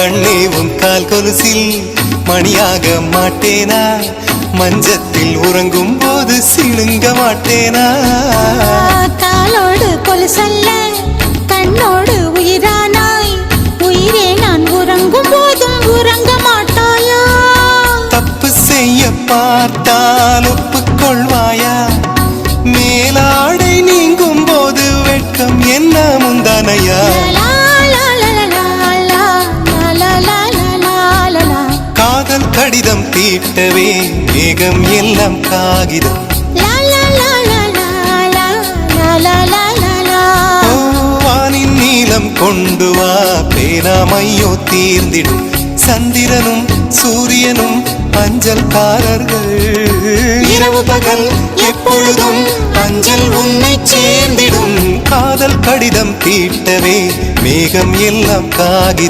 கண்ணே உன் கால் கொலுசில் மணியாக மாட்டேனா? மஞ்சத்தில் உறங்கும் போது சிணுங்க மாட்டேனா? காலோடு கொலுசல்ல கண்ணோடு உயிரானாய், உயிரே நான் உறங்கும் போதும் உறங்க மாட்டாயா? தப்பு செய்ய பார்த்தால் ஒப்புக்கொள்வாயா? மேலாடை நீங்கும் போது வெட்கம் என்ன முந்தானையா? காதல் கடிதம் தீட்டவே மேகம் எல்லாம் காகிதம். வானின் நீலம் கொண்டு வா, பேராமையோ தீர்ந்திடும். சந்திரனும் சூரியனும் அஞ்சல்காரர்கள். இரவு பகல் எப்பொழுதும் அஞ்சல் உன்னை சேர்ந்திடும். காதல் கடிதம் தீட்டவே மேகம் எல்லாம் காகிதம்.